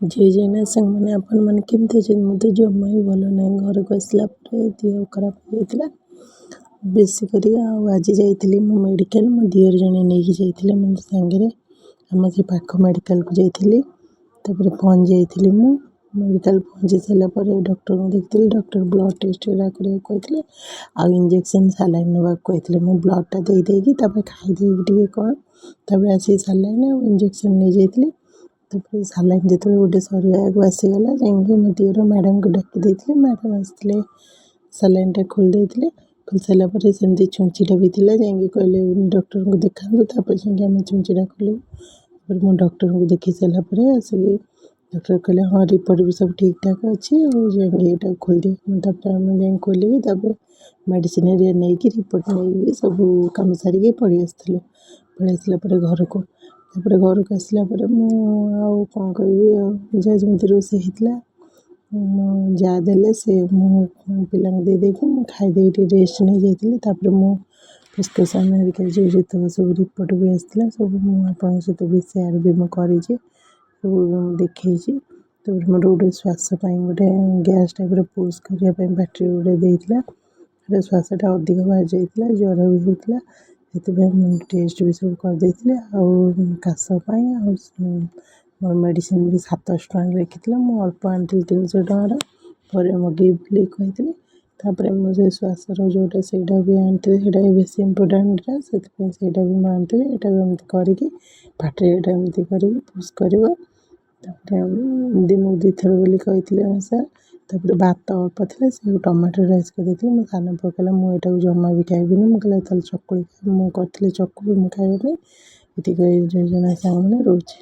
ଜୟ ଜଗନ୍ନାଥ ସାଙ୍ଗମାନେ ଆପଣମାନେ କେମିତି ଅଛନ୍ତି? ମୁଁ ତ ଜମା ହିଁ ଭଲ ନାହିଁ। ଘରକୁ ଆସିଲା ପରେ ଦେହ ଖରାପ ହେଇଯାଇଥିଲା ବେଶୀ କରି। ଆଉ ଆଜି ଯାଇଥିଲି ମୁଁ ମେଡ଼ିକାଲ, ମୋ ଦିଅର ଜଣେ ନେଇକି ଯାଇଥିଲେ ମୋ ସାଙ୍ଗରେ। ଆମ ସେ ପାଖ ମେଡ଼ିକାଲକୁ ଯାଇଥିଲି। ତାପରେ ପହଞ୍ଚି ଯାଇଥିଲି ମୁଁ ମେଡ଼ିକାଲ। ପହଞ୍ଚି ସାରିଲା ପରେ ଡକ୍ଟରଙ୍କୁ ଦେଖିଥିଲି। ଡକ୍ଟର ବ୍ଲଡ଼ ଟେଷ୍ଟ କରିବାକୁ କହିଥିଲେ, ଆଉ ଇଞ୍ଜେକ୍ସନ୍ ସାଲାଇନ୍ ନେବାକୁ କହିଥିଲେ। ମୁଁ ବ୍ଲଡ଼ଟା ଦେଇକି ତାପରେ ଖାଇଦେଇକି ଟିକେ କ'ଣ, ତାପରେ ଆସିକି ସାଲାଇନ୍ ଆଉ ଇଞ୍ଜେକ୍ସନ୍ ନେଇଯାଇଥିଲି। ତାପରେ ସାଲାଇନ୍ ଯେତେବେଳେ ଗୋଟେ ସରିବାକୁ ଆସିଗଲା, ଯାଇକି ମୋ ଦିଅର ମ୍ୟାଡ଼ାମକୁ ଡାକି ଦେଇଥିଲେ। ମ୍ୟାଡ଼ାମ୍ ଆସିଥିଲେ, ସାଲାଇନ୍ଟା ଖୋଲି ଦେଇଥିଲେ। ଖୋଲି ସାରିଲା ପରେ ସେମିତି ଛୁଞ୍ଚିଟା ବି ଥିଲା, ଯାଇକି କହିଲେ ଡକ୍ଟରଙ୍କୁ ଦେଖାନ୍ତୁ। ତାପରେ ଯାଇକି ଆମେ ଛୁଞ୍ଚିଟା ଖୋଲିବୁ। ତାପରେ ମୁଁ ଡକ୍ଟରଙ୍କୁ ଦେଖି ସାରିଲା ପରେ ଆସିକି ଡକ୍ଟର କହିଲେ ହଁ ରିପୋର୍ଟ ବି ସବୁ ଠିକ୍ ଠାକ୍ ଅଛି, ଆଉ ଯାଇକି ଏଇଟାକୁ ଖୋଲିଦିଅ। ତାପରେ ଆମେ ଯାଇକି ଖୋଲିକି ତାପରେ ମେଡ଼ିସିନ ହେରିକା ନେଇକି ରିପୋର୍ଟ ନେଇକି ସବୁ କାମ ସାରିକି ପଳେଇ ଆସିଥିଲୁ। ପଳେଇ ଆସିଲା ପରେ ଘରକୁ, ତାପରେ ଘରକୁ ଆସିଲା ପରେ ମୁଁ ଆଉ କ'ଣ କହିବି, ଆଉ ଯାହା ଯେମିତି ରୋଷେଇ ହେଇଥିଲା ମୋ ଯାହା ଦେଲେ ସେ ମୁଁ ପିଲାଙ୍କୁ ଦେଇକି ମୁଁ ଖାଇଦେଇକି ଟିକେ ରେଷ୍ଟ ନେଇଯାଇଥିଲି। ତାପରେ ମୁଁ ପ୍ରେସ୍କ୍ରିପ୍ସନ୍ ହେରିକା ଯେଉଁ ଯେତେକ ସବୁ ରିପୋର୍ଟ ବି ଆସିଥିଲା ସବୁ ମୁଁ ଆପଣଙ୍କ ସହିତ ବି ସେୟାର ବି ମୁଁ କରିଛି, ସବୁ ଦେଖେଇଛି। ତାପରେ ମୋର ଗୋଟେ ଶ୍ୱାସ ପାଇଁ ଗୋଟେ ଗ୍ୟାସ୍ ଟାଇପ୍ର ପୁସ୍ କରିବା ପାଇଁ ପାଟିରେ ଗୋଟେ ଦେଇଥିଲା। ସେଇଟା ଶ୍ୱାସଟା ଅଧିକ ବାହାରି ଯାଇଥିଲା, ଜ୍ୱର ବି ହେଉଥିଲା। ସେଥିପାଇଁ ମୁଁ ଟେଷ୍ଟ ବି ସବୁ କରିଦେଇଥିଲି। ଆଉ କାଶ ପାଇଁ ଆଉ ମୋର ମେଡ଼ିସିନ ବି 700 ଟଙ୍କାରେ ଲେଖିଥିଲା। ମୁଁ ଅଳ୍ପ ଆଣିଥିଲି 300 ଟଙ୍କାର, ପରେ ମଗେଇବି ବୋଲି କହିଥିଲି। ତାପରେ ମୁଁ ସେ ଶ୍ୱାସର ଯେଉଁଟା ସେଇଟା ବି ଆଣିଥିଲି, ସେଇଟା ବି ବେଶୀ ଇମ୍ପୋର୍ଟାଣ୍ଟଟା, ସେଥିପାଇଁ ସେଇଟା ବି ମୁଁ ଆଣିଥିଲି। ଏଇଟାକୁ ଏମିତି କରିକି ପାଟିରେ ଏଇଟା ଏମିତି କରିକି ପୁସ୍ କରିବ। ତାପରେ ଦିନକୁ 2 ଥର ବୋଲି କହିଥିଲେ ଆମ ସାର୍। ତାପରେ ଭାତ ଅଳ୍ପ ଥିଲା, ସେ ଟମାଟୋ ରାଇସ୍ କରିଦେଇଥିଲି। ମୋ ସାନ ପୁଅ କହିଲା ମୁଁ ଏଇଟାକୁ ଜମା ବି ଖାଇବିନି। ମୁଁ କହିଲି ତାହେଲେ ଚକୁଳି, ମୁଁ କରିଥିଲି ଚକୁଳି ମୁଁ ଖାଇବା ପାଇଁ। ଏତିକି ଜୟ ଜଗନ୍ନାଥ ସାଙ୍ଗମାନେ, ରହୁଛି।